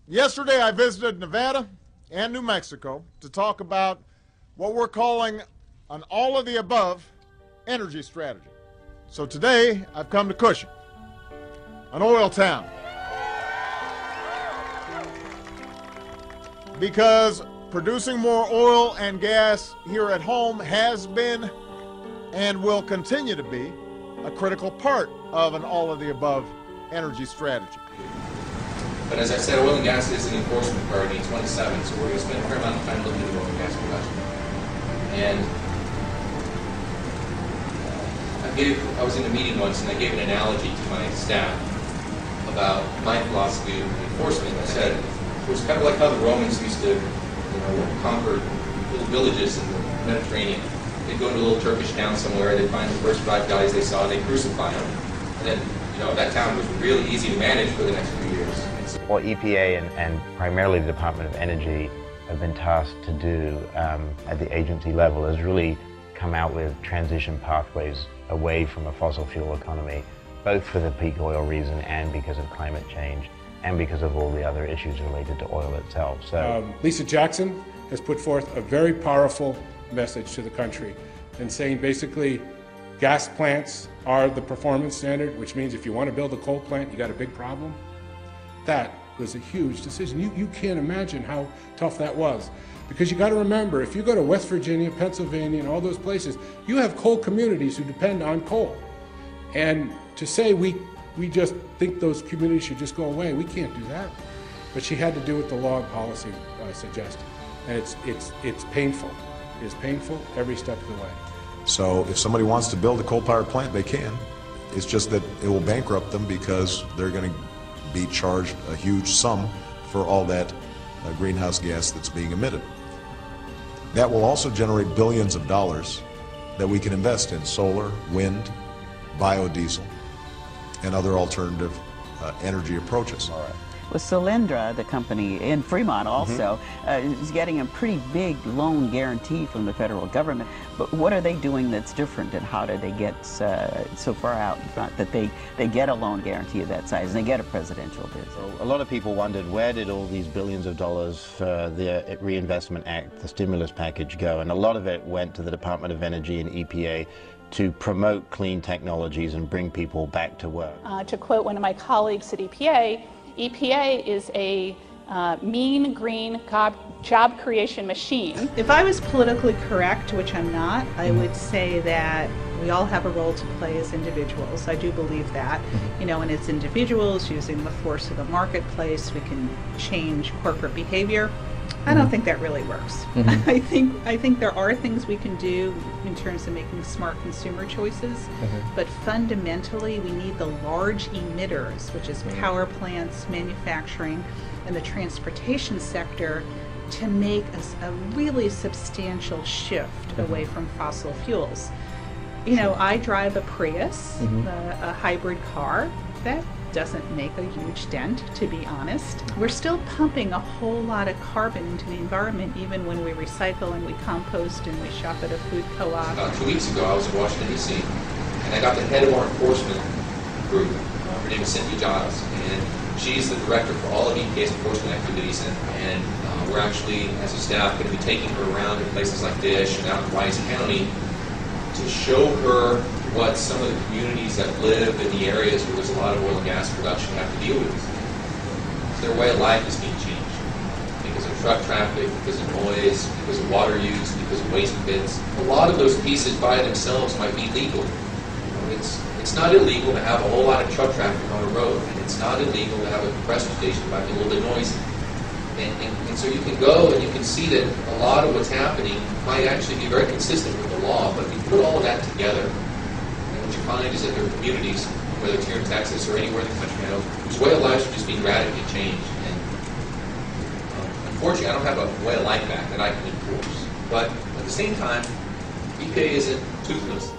Yesterday I visited Nevada and New Mexico to talk about what we're calling an all-of-the-above energy strategy. So today I've come to Cushing, an oil town, because producing more oil and gas here at home has been and will continue to be a critical part of an all-of-the-above energy strategy. But as I said, oil and gas is an enforcement priority in 27, so we're going to spend a fair amount of time looking at oil and gas production. And I was in a meeting once and I gave an analogy to my staff about my philosophy of enforcement. I said it was kind of like how the Romans used to conquer little villages in the Mediterranean. They'd go to a little Turkish town somewhere, they'd find the first 5 guys they saw, they'd crucify them. And then, that town was really easy to manage for the next few years. What EPA and primarily the Department of Energy have been tasked to do at the agency level is really come out with transition pathways away from a fossil fuel economy, both for the peak oil reason and because of climate change and because of all the other issues related to oil itself. So, Lisa Jackson has put forth a very powerful message to the country and saying basically gas plants are the performance standard, which means if you want to build a coal plant, you got a big problem. That was a huge decision. You can't imagine how tough that was. Because you got to remember, if you go to West Virginia, Pennsylvania, and all those places, you have coal communities who depend on coal. And to say we just think those communities should just go away, we can't do that. But she had to do what the law and policy suggested. And it's painful. It is painful every step of the way. So if somebody wants to build a coal-powered plant, they can. It's just that it will bankrupt them because they're going to be charged a huge sum for all that greenhouse gas that's being emitted. That will also generate billions of dollars that we can invest in solar, wind, biodiesel, and other alternative energy approaches. All right. Well, Solyndra, the company in Fremont also, is getting a pretty big loan guarantee from the federal government. But what are they doing that's different, and how did they get so far out in front that they get a loan guarantee of that size and they get a presidential bid? So a lot of people wondered, where did all these billions of dollars for the Reinvestment Act, the stimulus package, go? And a lot of it went to the Department of Energy and EPA to promote clean technologies and bring people back to work. To quote one of my colleagues at EPA, EPA is a mean green job creation machine. If I was politically correct, which I'm not, I would say that we all have a role to play as individuals. I do believe that. And as individuals, using the force of the marketplace, we can change corporate behavior. I don't think that really works. I think there are things we can do in terms of making smart consumer choices, but fundamentally we need the large emitters, which is power plants, manufacturing, and the transportation sector, to make a really substantial shift away from fossil fuels. I drive a Prius, a hybrid car. That doesn't make a huge dent, to be honest. We're still pumping a whole lot of carbon into the environment, even when we recycle and we compost and we shop at a food co-op. About 2 weeks ago, I was in Washington, D.C., and I got the head of our enforcement group. Her name is Cynthia Giles, and she's the director for all of EPA's enforcement activities, and we're actually, as a staff, going to be taking her around in places like Dish and out in Wise County to show her what some of the communities that live in the areas where there's a lot of oil and gas production have to deal with. Their way of life is being changed because of truck traffic, because of noise, because of water use, because of waste pits. A lot of those pieces by themselves might be legal. It's not illegal to have a whole lot of truck traffic on a road, and it's not illegal to have a compressor station that might be a little bit noisy. And so you can go and you can see that a lot of what's happening might actually be very consistent with the law, but if you put all of that together, what you find is that there are communities, whether it's here in Texas or anywhere in the country, whose way of life is just being radically changed. And unfortunately, I don't have a way of life back that I can enforce. But at the same time, EPA isn't toothless.